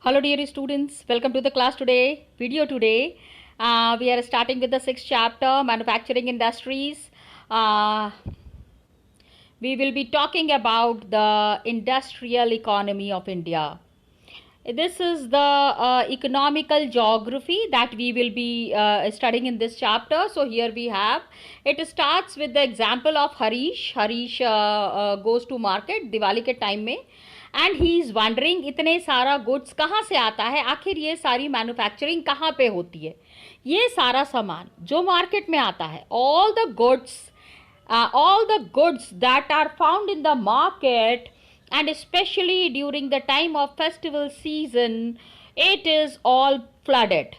Hello dear students, welcome to the class today. Video today. We are starting with the 6th chapter, Manufacturing Industries. We will be talking about the industrial economy of India. This is the economical geography that we will be studying in this chapter. So here we have, it starts with the example of Harish. Harish goes to market Diwali के time में and he is wondering इतने सारा goods कहाँ से आता है, आखिर ये सारी मैन्युफैक्चरिंग कहाँ पे होती है। ये सारा सामान जो मार्केट में आता है, all the goods that are found in the market and especially during the time of festival season, it is all flooded.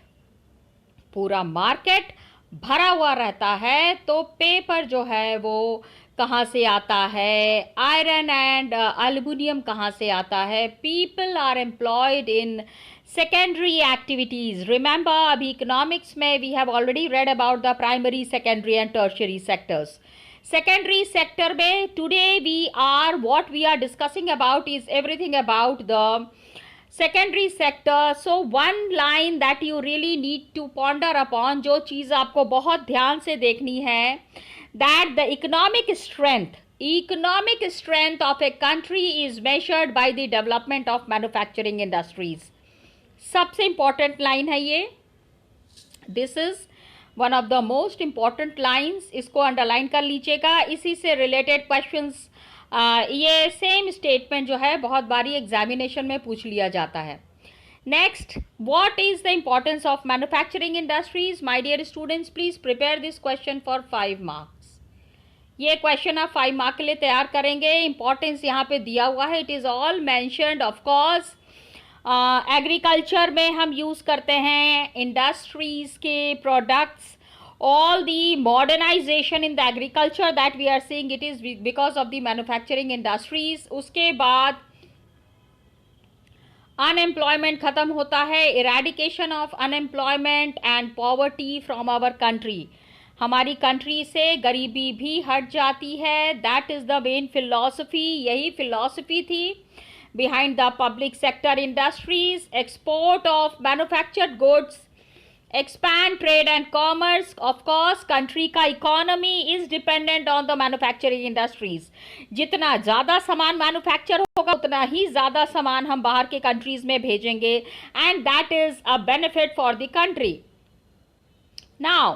पूरा मार्केट भरा हुआ रहता है। तो पेपर जो है वो कहाँ से आता है, आयरन एंड एल्युमिनियम कहाँ से आता है, people are employed in secondary activities. Remember अभी इकोनॉमिक्स में we have already read about the primary, secondary and tertiary sectors. Secondary sector में today we are what we are discussing about is everything about the secondary sector. So one line that you really need to ponder upon, जो चीज़ आपको बहुत ध्यान से देखनी है, that the economic strength of a country is measured by the development of manufacturing industries. सबसे important line है ये. This is one of the most important lines. इसको underline कर लीजिएगा. इसी से related questions ये सेम स्टेटमेंट जो है बहुत बारी एग्जामिनेशन में पूछ लिया जाता है। Next, what is the importance of manufacturing industries? My dear students, please prepare this question for 5 marks. ये क्वेश्चन आप 5 मार्क के लिए तैयार करेंगे। इंपॉर्टेंस यहाँ पे दिया हुआ है, it is all mentioned. Of course agriculture में हम यूज करते हैं इंडस्ट्रीज के products. All the modernization in the agriculture that we are seeing, it is because of the manufacturing industries. उसके बाद unemployment खत्म होता है, eradication of unemployment and poverty from our country. हमारी कंट्री से गरीबी भी हट जाती है। That is the main philosophy. यही philosophy थी behind the public sector industries, export of manufactured goods, expand trade and commerce. Of course country का economy is dependent on the manufacturing industries. जितना ज़्यादा सामान मैन्युफैक्चर होगा उतना ही ज़्यादा सामान हम बाहर के कंट्रीज में भेजेंगे and that is a benefit for the country. Now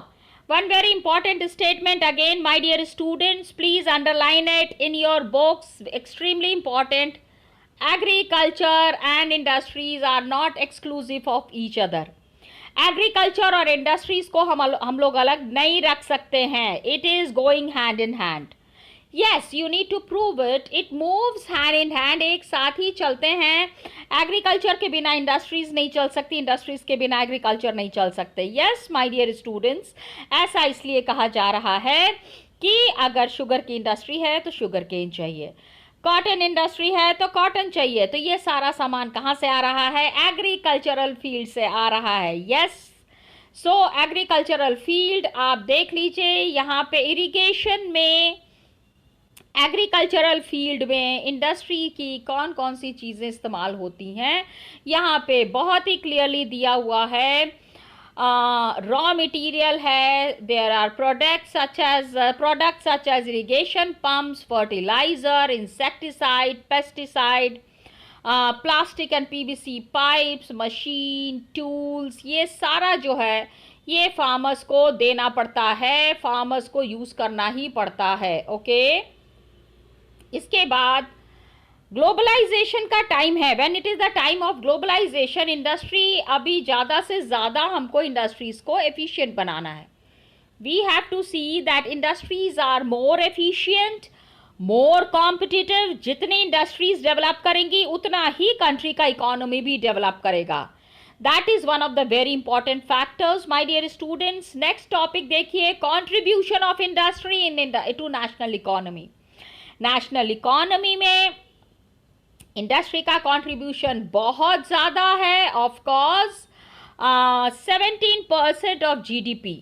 one very important statement again, my dear students, please underline it in your books, extremely important. Agriculture and industries are not exclusive of each other. Agriculture और industries को हम लोग अलग नहीं रख सकते हैं। It is going hand in hand. Yes, you need to prove it, it moves hand in hand, एक साथ ही चलते हैं। एग्रीकल्चर के बिना इंडस्ट्रीज नहीं चल सकती, इंडस्ट्रीज के बिना एग्रीकल्चर नहीं चल सकते। यस माय डियर स्टूडेंट्स, ऐसा इसलिए कहा जा रहा है कि अगर शुगर की इंडस्ट्री है तो शुगर केन चाहिए, कॉटन इंडस्ट्री है तो कॉटन चाहिए। तो ये सारा सामान कहाँ से आ रहा है? एग्रीकल्चरल फील्ड से आ रहा है। यस, सो एग्रीकल्चरल फील्ड आप देख लीजिए, यहाँ पे इरिगेशन में, एग्रीकल्चरल फील्ड में इंडस्ट्री की कौन कौन सी चीज़ें इस्तेमाल होती हैं, यहाँ पे बहुत ही क्लियरली दिया हुआ है। raw material है, there are products such as irrigation pumps, fertilizer, insecticide, pesticide, plastic and PVC pipes, machine, tools, ये सारा जो है ये फार्मर्स को देना पड़ता है, फार्मर्स को यूज करना ही पड़ता है। ओके, इसके बाद ग्लोबलाइजेशन का टाइम है। When it is the time of globalisation, industry अभी ज़्यादा से ज़्यादा हमको इंडस्ट्रीज को एफिशिएंट बनाना है। We have to see that industries are more efficient, more competitive. जितनी इंडस्ट्रीज डेवलप करेंगी उतना ही कंट्री का इकोनॉमी भी डेवलप करेगा। That is one of the very important factors my dear students. Next topic देखिए, contribution of industry into national economy. National economy में industry का कंट्रीब्यूशन बहुत ज़्यादा है। ऑफ कोर्स 17% ऑफ जीडीपी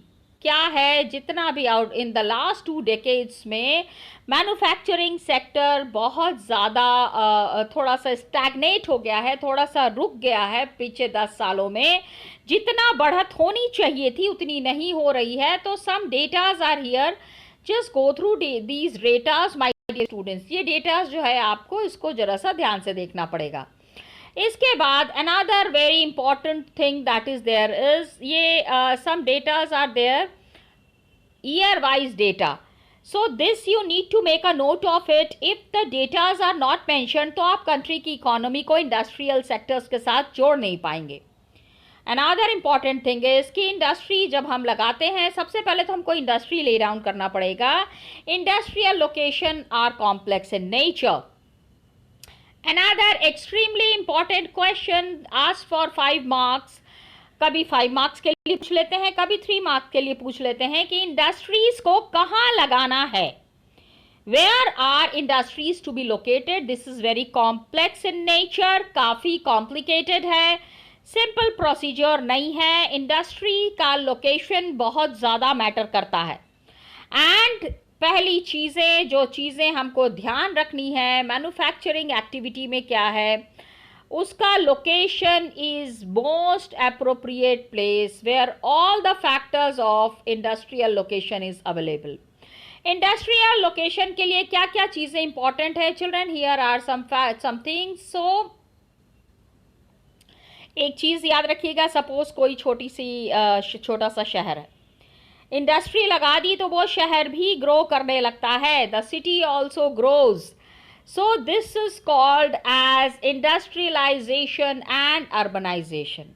क्या है, जितना भी out in the last 2 decades में मैन्युफैक्चरिंग सेक्टर बहुत ज़्यादा थोड़ा सा स्टैग्नेट हो गया है, थोड़ा सा रुक गया है पीछे 10 सालों में। जितना बढ़त होनी चाहिए थी उतनी नहीं हो रही है। तो some datas are here, just go through these datas my dear students. ये डेटाज जो है आपको इसको जरा सा ध्यान से देखना पड़ेगा। इसके बाद another very important thing that is there is ये some datas are there, year wise data. So this you need to make a note of it. If the datas are not mention तो आप country की economy को industrial sectors के साथ जोड़ नहीं पाएंगे। अनदर इंपॉर्टेंट थिंग इज कि इंडस्ट्री जब हम लगाते हैं, सबसे पहले तो हमको इंडस्ट्री ले डाउन करना पड़ेगा। Industrial location are complex in nature. Another extremely important question asked for 5 marks, कभी 5 मार्क्स के लिए पूछ लेते हैं, कभी 3 मार्क्स के लिए पूछ लेते हैं कि इंडस्ट्रीज को कहाँ लगाना है। Where are industries to be located? This is very complex in nature, काफ़ी complicated है, सिंपल प्रोसीजर नहीं है। इंडस्ट्री का लोकेशन बहुत ज़्यादा मैटर करता है। एंड पहली जो चीज़ें हमको ध्यान रखनी है मैन्युफैक्चरिंग एक्टिविटी में क्या है, उसका location is most appropriate place where all the factors of industrial location is available. Industrial location के लिए क्या क्या चीज़ें इंपॉर्टेंट है children, here are some things. So एक चीज़ याद रखिएगा, सपोज कोई छोटा सा शहर है, इंडस्ट्री लगा दी तो वो शहर भी ग्रो करने लगता है, the city also grows. So this is called as industrialisation and urbanisation.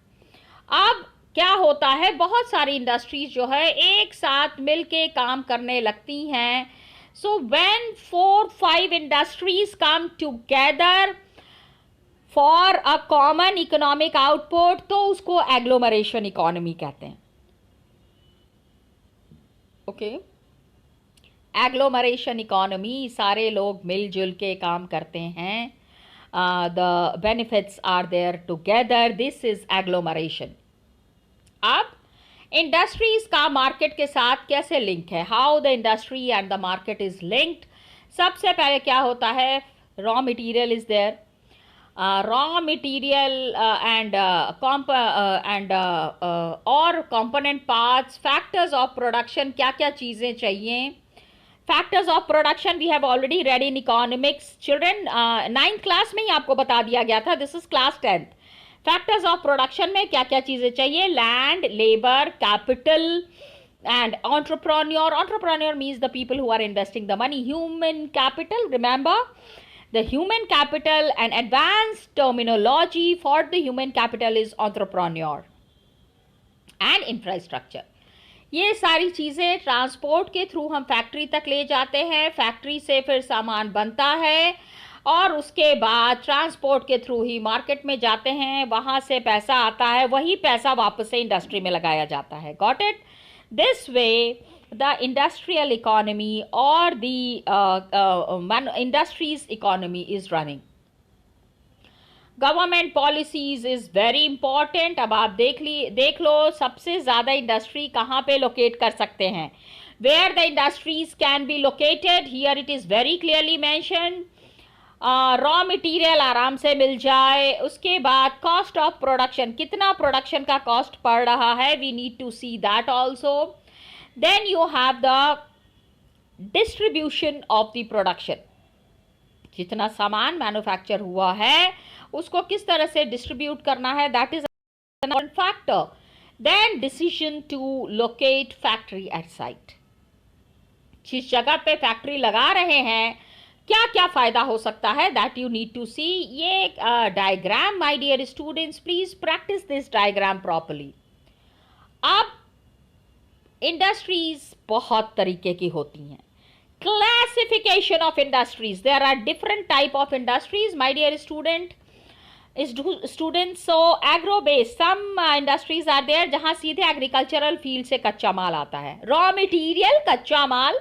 अब क्या होता है, बहुत सारी इंडस्ट्रीज जो है एक साथ मिलके काम करने लगती हैं। So when 4-5 industries come together for a common economic output तो उसको एग्लोमरेशन इकोनॉमी कहते हैं। ओके, एग्लोमरेशन इकोनॉमी, सारे लोग मिलजुल के काम करते हैं, the benefits are there together, this is agglomeration. अब इंडस्ट्रीज का मार्केट के साथ कैसे लिंक है, how the industry and the market is linked. सबसे पहले क्या होता है, raw material is there, raw material and और component parts, factors of production, क्या क्या चीज़ें चाहिए। factors of production we have already read in economics children, 9th class में ही आपको बता दिया गया था, this is class 10th। factors of production में क्या क्या चीज़ें चाहिए, land, labor, capital and entrepreneur means the people who are investing the money, human capital, remember the human capital, and advanced terminology for the human capital is entrepreneur and infrastructure। ये सारी चीज़ें transport के through हम factory तक ले जाते हैं, factory से फिर सामान बनता है और उसके बाद ट्रांसपोर्ट के थ्रू ही मार्केट में जाते हैं, वहाँ से पैसा आता है, वही पैसा वापस से इंडस्ट्री में लगाया जाता है। Got it? This way the industrial economy or the industries economy is running. Government policies is very important। अब आप देख लो सबसे ज़्यादा इंडस्ट्री कहाँ पे लोकेट कर सकते हैं, where the industries can be located, here it is very clearly mentioned। Raw material आराम से मिल जाए, उसके बाद कॉस्ट ऑफ प्रोडक्शन, कितना प्रोडक्शन का कॉस्ट पड़ रहा है, we need to see that also. Then you have the distribution of the production, जितना सामान मैन्युफैक्चर हुआ है उसको किस तरह से डिस्ट्रीब्यूट करना है, that is one factor। Then decision to locate factory at site, जिस जगह पे फैक्ट्री लगा रहे हैं क्या क्या फायदा हो सकता है, that you need to see। ये diagram my dear students, please practice this diagram properly। अब इंडस्ट्रीज बहुत तरीके की होती हैं, classification of industries, there are different type of industries my dear students. So agro based some industries are there जहां सीधे एग्रीकल्चरल फील्ड से कच्चा माल आता है, रॉ मटेरियल कच्चा माल।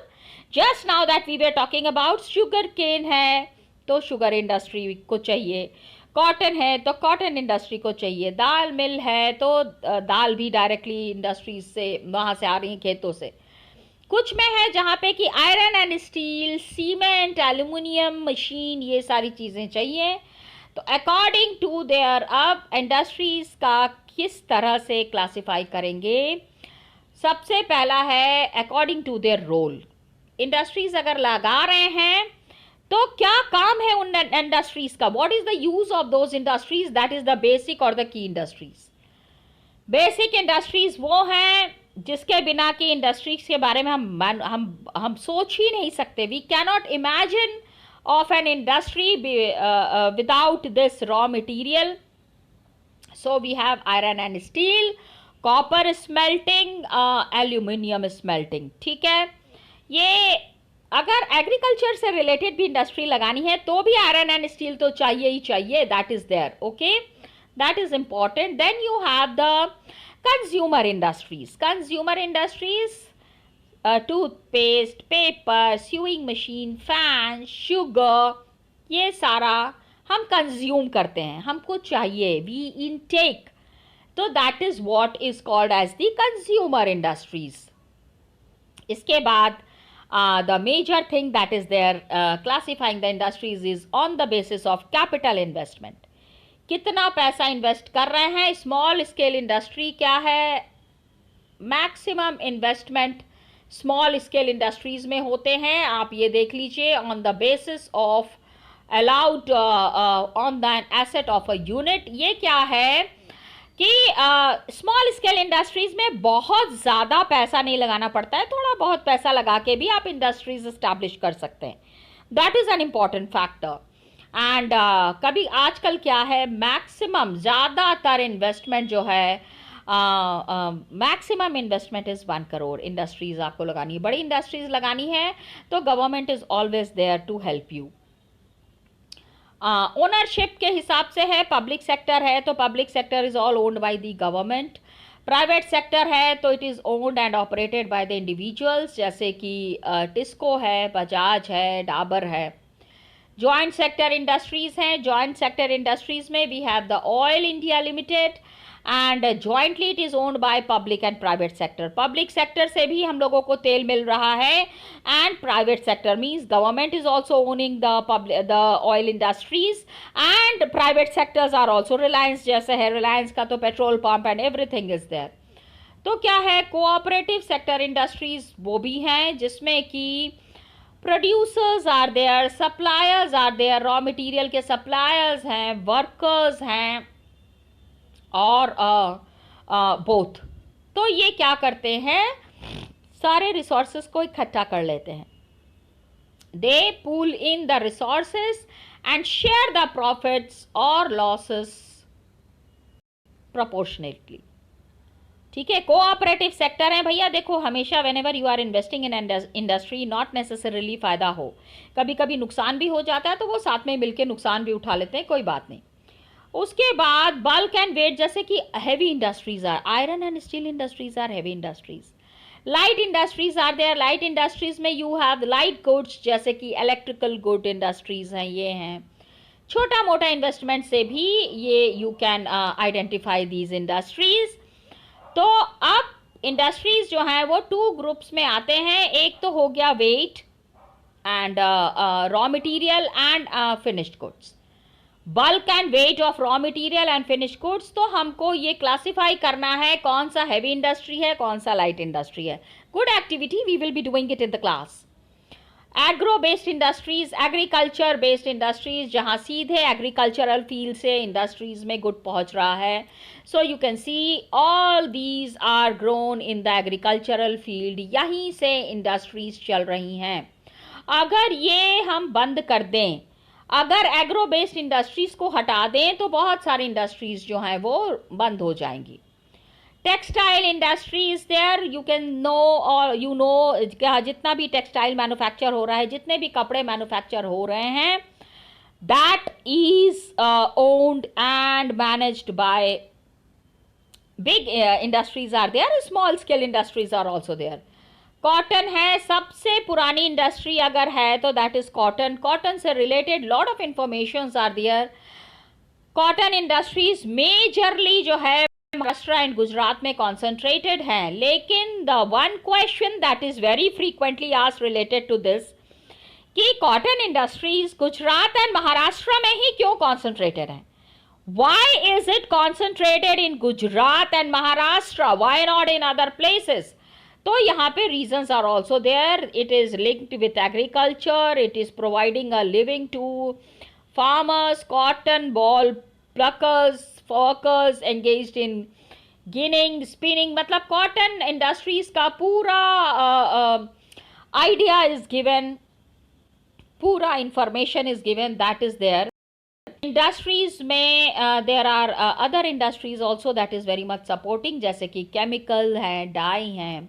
Just now that we were talking about sugar cane है तो शुगर इंडस्ट्री को चाहिए, कॉटन है तो कॉटन इंडस्ट्री को चाहिए, दाल मिल है तो दाल भी डायरेक्टली इंडस्ट्रीज से वहाँ से आ रही हैं, खेतों से। कुछ में है जहाँ पे कि iron and steel, cement, aluminium, machine, ये सारी चीज़ें चाहिए। तो अकॉर्डिंग टू देयर, अब इंडस्ट्रीज का किस तरह से क्लासिफाई करेंगे? सबसे पहला है according to their role. Industries अगर लगा रहे हैं तो क्या काम है उन इंडस्ट्रीज का, what is the use of those industries, that is the basic और the key industries. Basic industries वो हैं जिसके बिना की इंडस्ट्रीज के बारे में हम सोच ही नहीं सकते। We cannot imagine of an industry without this raw material. So we have iron and steel, copper smelting, aluminium smelting. ठीक है, ये अगर एग्रीकल्चर से रिलेटेड भी इंडस्ट्री लगानी है तो भी आयरन एंड स्टील तो चाहिए ही चाहिए, that is there. Okay, that is important. Then you have the consumer industries. Consumer industries, toothpaste, paper, sewing machine, fan, sugar, ये सारा हम कंज्यूम करते हैं, हमको चाहिए, वी इनटेक। तो that is what is called as the consumer industries. इसके बाद the major thing that is there classifying the industries is on the basis of capital investment. कितना पैसा इन्वेस्ट कर रहे हैं? स्मॉल स्केल इंडस्ट्री क्या है? Maximum investment small scale industries में होते हैं। आप ये देख लीजिए, on the basis of allowed on the asset of a unit. ये क्या है कि स्मॉल स्केल इंडस्ट्रीज में बहुत ज़्यादा पैसा नहीं लगाना पड़ता है, थोड़ा बहुत पैसा लगा के भी आप इंडस्ट्रीज एस्टैब्लिश कर सकते हैं। That is an important factor. And कभी आजकल क्या है, मैक्सिमम ज़्यादातर इन्वेस्टमेंट जो है, maximum investment is 1 crore. Industries आपको लगानी है, बड़ी इंडस्ट्रीज लगानी है तो government is always there to help you. Ownership के हिसाब से है, पब्लिक सेक्टर है तो public sector is all owned by the government. Private sector है तो it is owned and operated by the individuals, जैसे कि टिस्को है, बजाज है, डाबर है। जॉइंट सेक्टर इंडस्ट्रीज हैं। जॉइंट सेक्टर इंडस्ट्रीज में we have the oil India limited and jointly it is owned by public and private sector. Public sector से भी हम लोगों को तेल मिल रहा है and private sector means government is also owning the oil industries and private sectors are also, Reliance जैसे है, रिलायंस का तो petrol pump and everything is there. तो क्या है, कोऑपरेटिव सेक्टर इंडस्ट्रीज वो भी हैं जिसमें कि producers are there, suppliers are there, raw material के सप्लायर्स हैं, वर्कर्स हैं और बोथ। तो ये क्या करते हैं, सारे रिसोर्सेज को इकट्ठा कर लेते हैं। They pool in the resources and share the profits और लॉसेस प्रोपोर्शनेटली। ठीक है, कोऑपरेटिव सेक्टर है भैया। देखो, हमेशा whenever you are investing in industry, not necessarily फायदा हो, कभी कभी नुकसान भी हो जाता है तो वो साथ में मिलकर नुकसान भी उठा लेते हैं, कोई बात नहीं। उसके बाद बल्क एंड वेट, जैसे कि heavy industries are, iron and steel industries are heavy industries. Light industries are there. Light industries में यू हैव लाइट गुड्स, जैसे कि इलेक्ट्रिकल गुड इंडस्ट्रीज हैं, ये हैं। छोटा मोटा इन्वेस्टमेंट से भी ये you can identify these industries. तो अब इंडस्ट्रीज जो हैं वो 2 ग्रुप्स में आते हैं। एक तो हो गया weight and raw material and finished goods. Bulk and weight of raw material and finished goods. तो हमको ये क्लासिफाई करना है कौन सा हैवी इंडस्ट्री है, कौन सा लाइट इंडस्ट्री है। Good activity, we will be doing it in the class. Agro based industries, agriculture based industries, जहाँ सीधे एग्रीकल्चरल फील्ड से इंडस्ट्रीज में गुड पहुँच रहा है। So you can see all these are grown in the agricultural field, यहीं से industries चल रही हैं। अगर ये हम बंद कर दें, अगर एग्रो बेस्ड इंडस्ट्रीज को हटा दें तो बहुत सारी इंडस्ट्रीज जो हैं वो बंद हो जाएंगी। Textile industry is there, you can know और यू नो, जितना भी टेक्सटाइल मैन्युफैक्चर हो रहा है, जितने भी कपड़े मैन्युफैक्चर हो रहे हैं, that is owned and managed by big industries are there, small scale industries are also there. Cotton है, सबसे पुरानी इंडस्ट्री अगर है तो दैट इज कॉटन। कॉटन से related lot of information are there. Cotton industries majorly जो है Maharashtra and Gujarat में कॉन्सेंट्रेटेड हैं, लेकिन the one question that is very frequently asked related to this कि cotton industries Gujarat and Maharashtra में ही क्यों कॉन्सेंट्रेटेड हैं? Why is it concentrated in Gujarat and Maharashtra? Why not in other places? तो यहाँ पे reasons are also there. It is linked with agriculture. It is providing a living to farmers, cotton ball pluckers, workers engaged in ginning, spinning. मतलब cotton industries का पूरा idea is given, पूरा information is given, that is there. Industries में there are other industries also that is very much supporting, जैसे कि chemical है, dye है,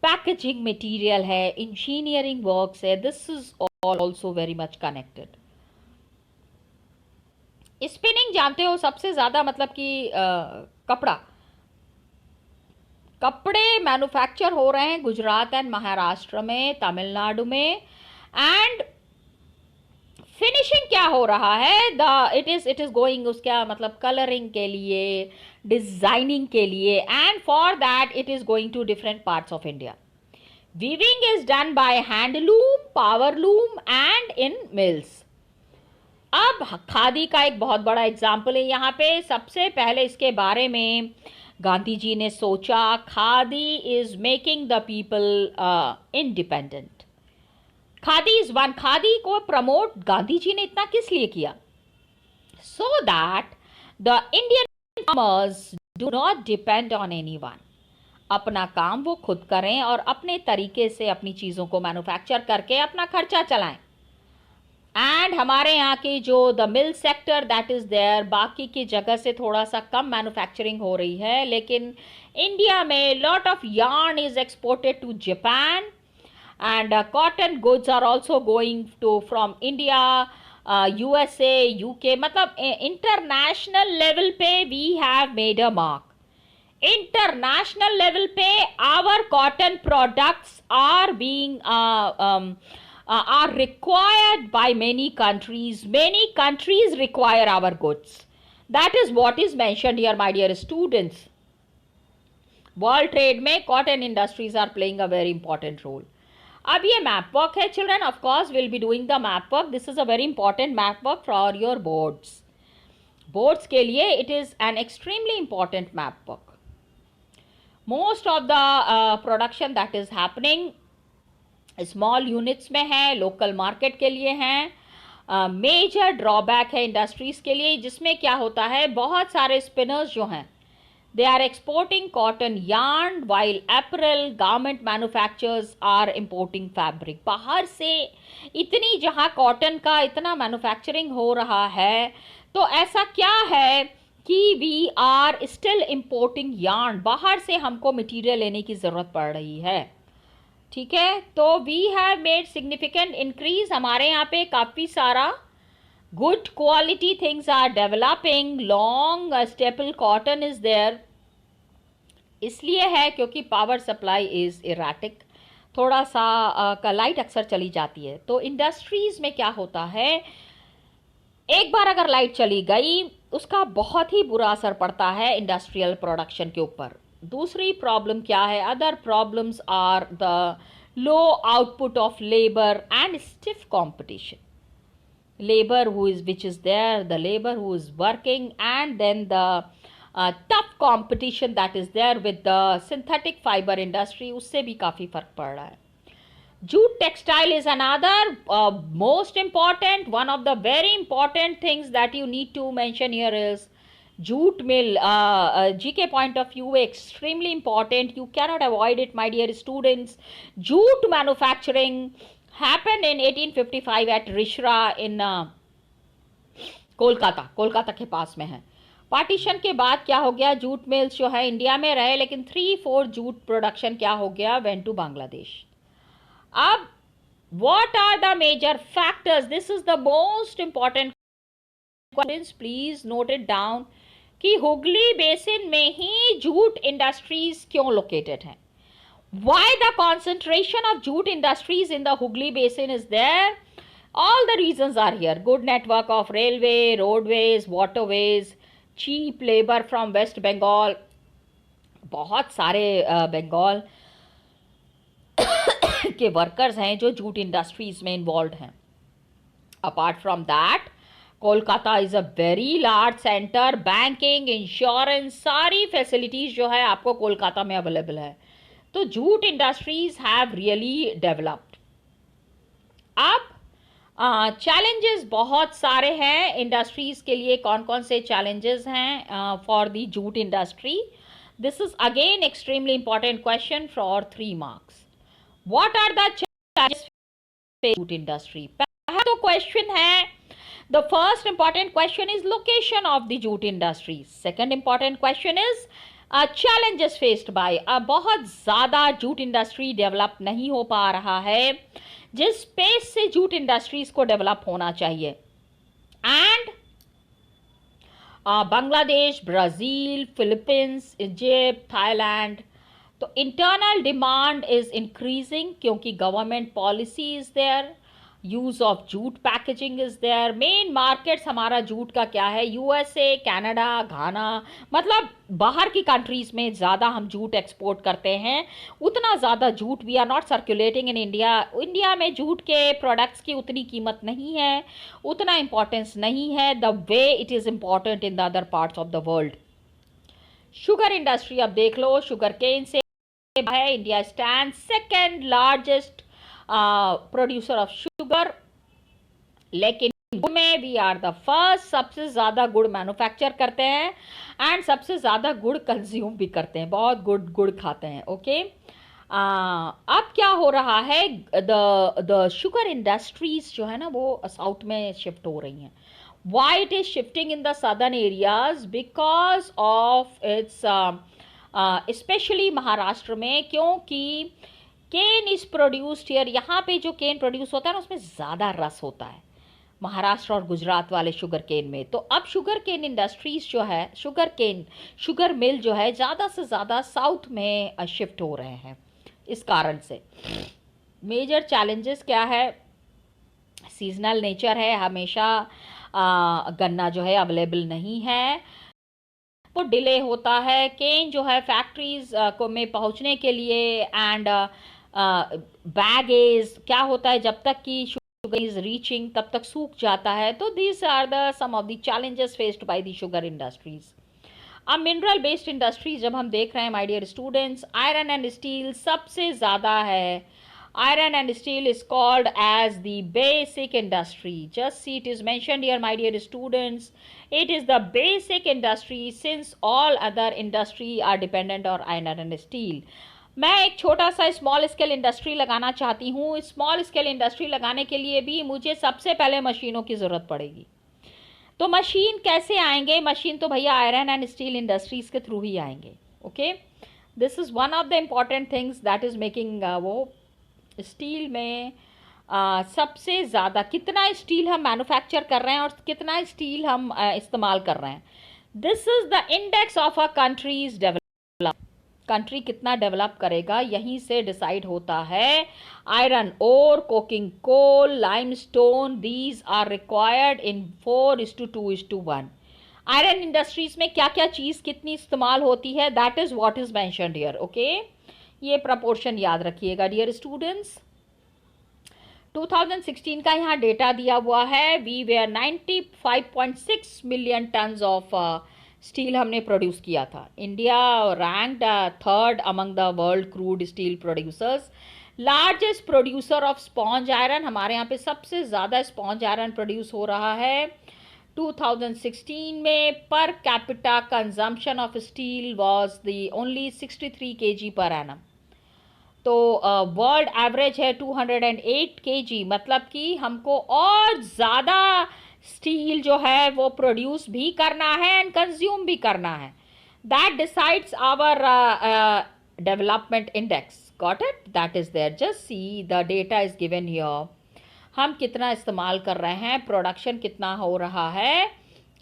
packaging material है, इंजीनियरिंग वर्क्स है. This is also very much connected. Spinning जानते हो सबसे ज्यादा मतलब कि कपड़े मैन्युफैक्चर हो रहे हैं गुजरात एंड महाराष्ट्र में, तमिलनाडु में. एंड फिनिशिंग क्या हो रहा है, इट इज गोइंग उसका मतलब कलरिंग के लिए, डिजाइनिंग के लिए, and for that it is going to different parts of India. Weaving is done by handloom, power loom and in mills. अब खादी का एक बहुत बड़ा एग्जाम्पल है यहाँ पे. सबसे पहले इसके बारे में गांधी जी ने सोचा, khadi is making the people independent. Khadi is one. Khadi को प्रमोट गांधी जी ने इतना किस लिए किया? So that the Indian farmers do not depend on anyone. अपना काम वो खुद करें और अपने तरीके से अपनी चीजों को मैन्युफैक्चर करके अपना खर्चा चलाएं. एंड हमारे यहाँ की जो the mill sector that is there, बाकी की जगह से थोड़ा सा कम मैन्युफैक्चरिंग हो रही है, लेकिन इंडिया में lot of yarn is exported to Japan. And cotton goods are also going to from India, USA, UK. मतलब international level पे we have made a mark. International level पे our cotton products are being are required by many countries. Many countries require our goods. That is what is mentioned here, my dear students. World trade में cotton industries are playing a very important role. अब ये map work है children. Of course will be doing the map work. This is a very important map work for your boards के लिए. It is an extremely important map work. Most of the production that is happening small units में है, local market के लिए हैं. Major drawback है industries के लिए, जिसमें क्या होता है, बहुत सारे स्पिनर्स जो हैं they are exporting cotton yarn while apparel garment manufacturers are importing fabric. बाहर से इतनी जहाँ कॉटन का इतना मैन्युफैक्चरिंग हो रहा है, तो ऐसा क्या है कि we are still importing yarn. बाहर से हमको मटेरियल लेने की ज़रूरत पड़ रही है. ठीक है, तो we have made significant increase. हमारे यहाँ पे काफ़ी सारा good quality things are developing. Long staple cotton is there. इसलिए है क्योंकि पावर सप्लाई इज इराटिक. थोड़ा सा लाइट अक्सर चली जाती है. तो इंडस्ट्रीज में क्या होता है, एक बार अगर लाइट चली गई उसका बहुत ही बुरा असर पड़ता है इंडस्ट्रियल प्रोडक्शन के ऊपर. दूसरी प्रॉब्लम क्या है, other problems are the low output of labour and stiff competition. labor which is there, the labor who is working, and then the tough competition that is there with the synthetic fiber industry, उससे भी काफ़ी फर्क पड़ रहा है. Jute textile is another most important. One of the very important things that you need to mention here is jute mill. GK point of view extremely important. You cannot avoid it, my dear students. Jute manufacturing happened in 1855 at Rishra in Kolkata के पास में है. Partition के बाद क्या हो गया, jute mills जो है इंडिया में रहे, लेकिन 3-4 जूट प्रोडक्शन क्या हो गया, वेंट टू बांग्लादेश. अब what are the major factors, this is the most important question, please note it down, कि हुगली बेसिन में ही जूट इंडस्ट्रीज क्यों लोकेटेड हैं. Why the concentration of jute industries in the Hooghly Basin is there? All the reasons are here. Good network of railway, roadways, waterways, cheap labor from West Bengal. बहुत सारे बंगाल के workers हैं जो jute industries में involve हैं. Apart from that, Kolkata is a very large centre. Banking, insurance, सारी facilities जो है आपको कोलकाता में अवेलेबल है. तो jute industries have really developed. अब चैलेंजेस बहुत सारे हैं इंडस्ट्रीज के लिए. कौन कौन से चैलेंजेस हैं for the jute industry? This is again extremely important question for 3 marks. What are the challenges jute industry? पहला तो क्वेश्चन है, the first important question is location of the jute industry. Second important question is challenges faced by. बहुत ज़्यादा jute industry develop नहीं हो पा रहा है जिस स्पेस से जूट इंडस्ट्रीज को डेवलप होना चाहिए. And Bangladesh, Brazil, Philippines, Egypt, Thailand. तो इंटरनल डिमांड इज इंक्रीजिंग क्योंकि government policy is there. Use of jute packaging is there. Main markets हमारा जूट का क्या है? यूएसए, कनाडा, घाना, मतलब बाहर की कंट्रीज़ में ज़्यादा हम जूट एक्सपोर्ट करते हैं. उतना ज़्यादा jute we are not circulating in India. India में जूट के प्रोडक्ट्स की उतनी कीमत नहीं है, उतना इम्पोर्टेंस नहीं है the way it is important in the other parts of the world. Sugar industry अब देख लो. शुगर केन से है India stand second largest producer of sugar. लेकिन गुड़ में वी आर द फर्स्ट. सबसे ज़्यादा गुड़ मैन्युफैक्चर करते हैं एंड सबसे ज़्यादा गुड़ कंज्यूम भी करते हैं. बहुत गुड़ खाते हैं. ओके अब क्या हो रहा है? द शुगर इंडस्ट्रीज जो है ना वो साउथ में शिफ्ट हो रही हैं. Why it is shifting in the southern areas? Because of its specially Maharashtra में, क्योंकि केन इज प्रोड्यूस्ड हियर. यहाँ पे जो केन प्रोड्यूस होता है ना उसमें ज़्यादा रस होता है महाराष्ट्र और गुजरात वाले शुगर केन में. तो अब शुगर केन इंडस्ट्रीज जो है, शुगर मिल जो है ज़्यादा से ज़्यादा साउथ में शिफ्ट हो रहे हैं. इस कारण से मेजर चैलेंजेस क्या है? सीजनल नेचर है. हमेशा गन्ना जो है अवेलेबल नहीं है, तो डिले होता है. केन जो है फैक्ट्रीज को में पहुंचने के लिए एंड बैगेज क्या होता है, जब तक कि शुगर इज रीचिंग तब तक सूख जाता है. तो these are the some of the challenges faced by the sugar industries. अब मिनरल बेस्ड इंडस्ट्रीज जब हम देख रहे हैं my dear students, iron and steel सबसे ज़्यादा है. Iron and steel is called as the basic industry. Just see it is mentioned here, my dear students. It is the basic industry since all other industry are dependent on iron and steel. मैं एक छोटा सा small scale industry लगाना चाहती हूँ. Small scale industry लगाने के लिए भी मुझे सबसे पहले मशीनों की ज़रूरत पड़ेगी. तो मशीन कैसे आएंगे? मशीन तो भैया आयरन एंड स्टील इंडस्ट्रीज़ के थ्रू ही आएंगे. Okay, this is one of the important things that is making वो स्टील में सबसे ज़्यादा कितना स्टील हम मैन्युफैक्चर कर रहे हैं और कितना स्टील हम इस्तेमाल कर रहे हैं. This is the index of a countries develop. Country कितना डेवलप करेगा यहीं से डिसाइड होता है. Iron ore, coking coal, limestone, these are required in 4:2:1. Iron industries में क्या क्या चीज़ कितनी इस्तेमाल होती है, that is what is mentioned here. Okay, ये प्रपोर्शन याद रखिएगा डियर स्टूडेंट्स. 2016 का यहाँ डेटा दिया हुआ है. We were 95.6 million tons of steel हमने प्रोड्यूस किया था. India ranked third among the world crude steel producers. Largest producer of sponge iron, हमारे यहाँ पे सबसे ज़्यादा स्पॉन्ज आयरन प्रोड्यूस हो रहा है. 2016 में per capita consumption of steel was the only 63 kg per annum. तो वर्ल्ड एवरेज है 208 kg. मतलब कि हमको और ज़्यादा स्टील जो है वो प्रोड्यूस भी करना है एंड कंज्यूम भी करना है. That decides our development index. Got it? That is there. Just see the data is given here. हम कितना इस्तेमाल कर रहे हैं, प्रोडक्शन कितना हो रहा है,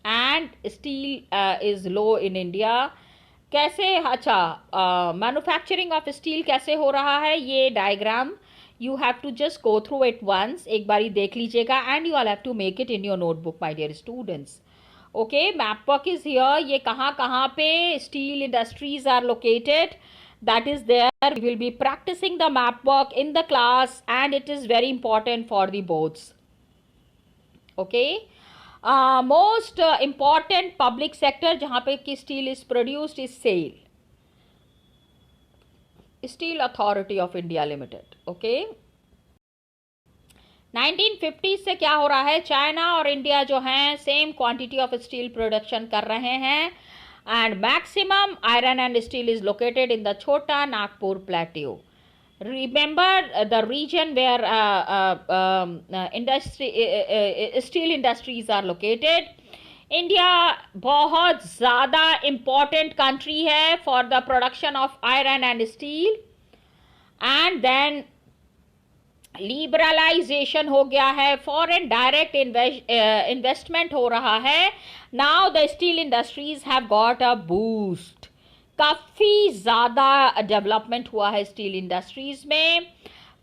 and steel is low in India. कैसे? अच्छा, मैन्युफैक्चरिंग ऑफ स्टील कैसे हो रहा है, ये diagram You have to just go through it once. एक बारी देख लीजिएगा and you all have to make it in your notebook, my dear students. Okay, map work is here. ये कहाँ पे steel industries are located. That is there. We will be practicing the map work in the class and it is very important for the boards. Okay. Most important public sector जहाँ पे कि steel is produced is SAIL, Steel Authority of India Limited. Okay. 1950 से क्या हो रहा है, China और India जो हैं same quantity of steel production कर रहे हैं and maximum iron and steel is located in the Chota Nagpur plateau. Remember the region where steel industries are located. India बहुत ज़्यादा इम्पॉर्टेंट कंट्री है for the production of iron and steel and then liberalization हो गया है, foreign direct investment हो रहा है. Now the steel industries have got a boost. काफ़ी ज़्यादा डेवलपमेंट हुआ है स्टील इंडस्ट्रीज में.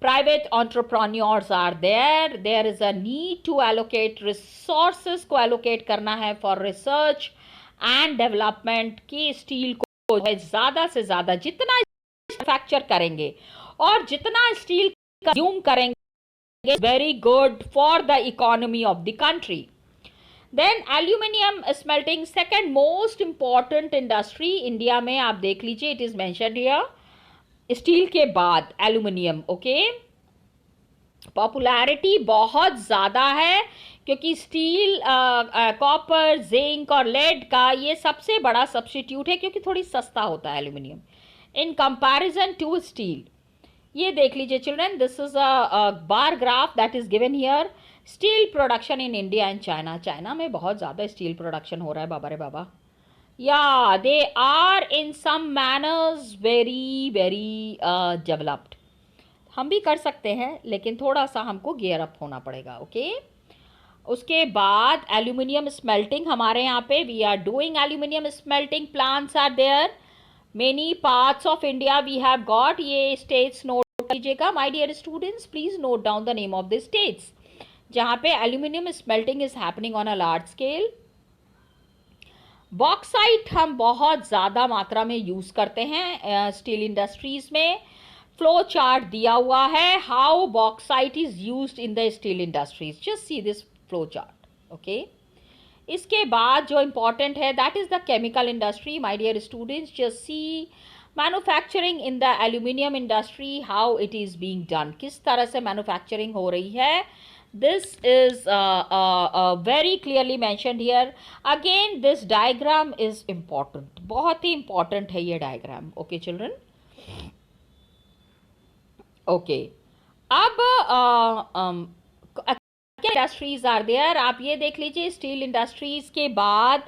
Private entrepreneurs are there is a need to allocate resources को एलोकेट करना है फॉर रिसर्च एंड डेवलपमेंट की स्टील को ज़्यादा से ज़्यादा जितना मैन्युफैक्चर करेंगे और जितना स्टील कंज्यूम करेंगे very good for the economy of the country. Then aluminium smelting second most important industry India में. आप देख लीजिए it is mentioned here. Steel के बाद एल्यूमिनियम. ओके, पॉपुलैरिटी बहुत ज़्यादा है क्योंकि स्टील कॉपर जिंक और लेड का ये सबसे बड़ा सब्स्टिट्यूट है क्योंकि थोड़ी सस्ता होता है aluminium in comparison to steel. ये देख लीजिए children, this is a bar graph that is given here. Steel production in India and China. China में बहुत ज़्यादा स्टील प्रोडक्शन हो रहा है बाबा रे बाबा. या they are in some manners very very developed. हम भी कर सकते हैं लेकिन थोड़ा सा हमको गियर अप होना पड़ेगा. ओके उसके बाद एल्यूमिनियम स्मेल्टिंग हमारे यहाँ पे we are doing aluminium smelting plants are there. Many parts of India we have got. ये स्टेट्स नोट कीजिएगा my dear students, please note down the name of the states जहाँ पे aluminium smelting is happening on a large scale. Bauxite हम बहुत ज़्यादा मात्रा में use करते हैं स्टील इंडस्ट्रीज में. फ्लो चार्ट दिया हुआ है how bauxite is used in the steel industries. Just see this flow chart. Okay इसके बाद जो इम्पॉर्टेंट है that is the chemical industry. My dear students just see manufacturing in the aluminium industry how it is being done. किस तरह से manufacturing हो रही है. This is very clearly mentioned here. Again this diagram is important. बहुत ही important है ये diagram. Okay children. Okay. अब इंडस्ट्रीज आर देयर. आप ये देख लीजिए स्टील इंडस्ट्रीज के बाद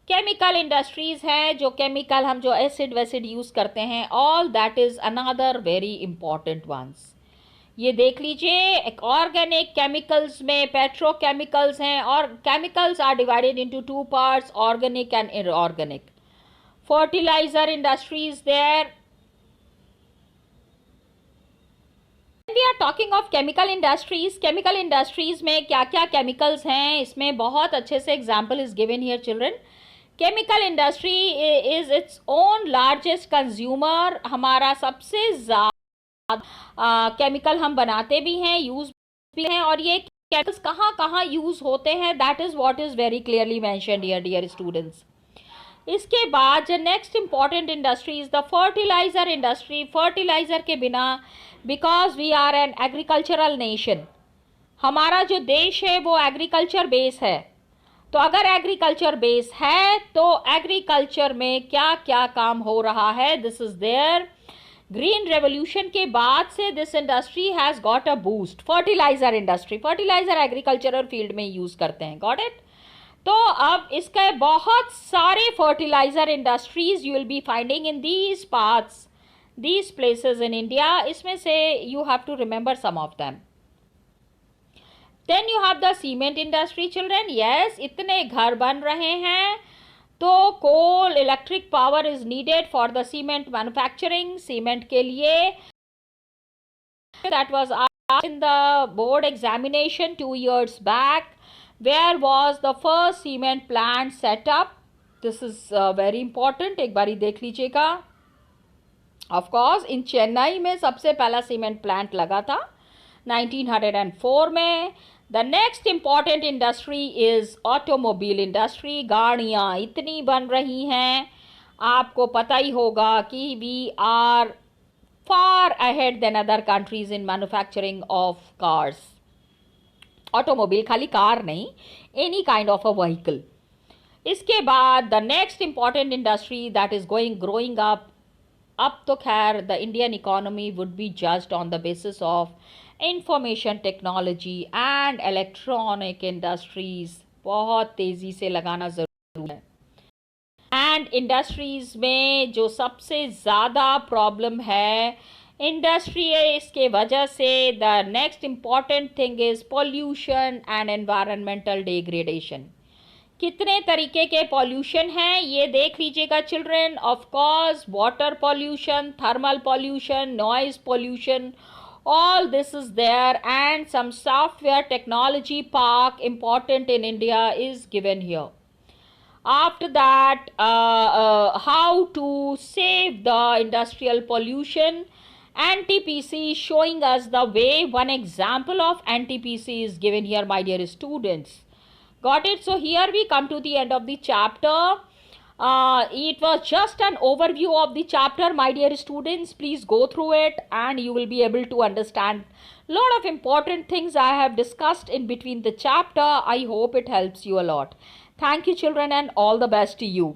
केमिकल इंडस्ट्रीज हैं. जो केमिकल हम जो एसिड वेसिड यूज करते हैं all that is another very important ones. ये देख लीजिए ऑर्गेनिक केमिकल्स में पेट्रोकेमिकल्स हैं और chemicals are divided into two parts organic and inorganic. Fertiliser industries there. We are talking of chemical industries में क्या क्या केमिकल्स हैं इसमें बहुत अच्छे से example is given here children. Chemical industry is its own largest consumer. हमारा सबसे ज़्यादा केमिकल हम बनाते भी हैं यूज भी हैं और ये केमिकल्स कहाँ कहाँ यूज होते हैं that is what is very clearly mentioned here dear students. इसके बाद जो next important industry is the fertiliser industry. Fertiliser के बिना because we are an agricultural nation, हमारा जो देश है वो एग्रीकल्चर बेस है. तो अगर एग्रीकल्चर बेस है तो एग्रीकल्चर में क्या क्या काम हो रहा है this is there. Green revolution के बाद से this industry has got a boost. Fertiliser industry, fertiliser agricultural field में यूज़ करते हैं. Got it. तो अब इसके बहुत सारे fertiliser industries you will be finding in these parts these places in India. इसमें से you have to remember some of them. Then you have the cement industry children. Yes इतने घर बन रहे हैं तो कोल electric power is needed for the cement manufacturing. Cement के लिए that was asked in the board examination 2 years back. Where was the first cement plant set up? This is very important. एक बारी देख लीजिएगा. Of course, in चेन्नई में सबसे पहला cement plant लगा था 1904 में. The next important industry is automobile industry. गाड़ियाँ इतनी बन रही हैं, आपको पता ही होगा कि we are far ahead than other countries in manufacturing of cars. Automobile खाली कार नहीं, any kind of a vehicle. इसके बाद the next important industry that is growing up तो खैर the Indian economy would be judged on the basis of information technology and electronic industries. बहुत तेज़ी से लगाना ज़रूरी है. एंड इंडस्ट्रीज में जो सबसे ज़्यादा प्रॉब्लम है इंडस्ट्री है, इसके वजह से the next important thing is pollution and environmental degradation. कितने तरीके के पॉल्यूशन हैं ये देख लीजिएगा children. Of course water pollution, thermal pollution, noise pollution, all this is there, and some software technology park important in India is given here. After that, how to save the industrial pollution. NTPC is showing us the way. One example of NTPC is given here, my dear students. Got it? So here we come to the end of the chapter. It was just an overview of the chapter, my dear students. Please go through it and you will be able to understand a lot of important things I have discussed in between the chapter. I hope it helps you a lot. Thank you children and all the best to you.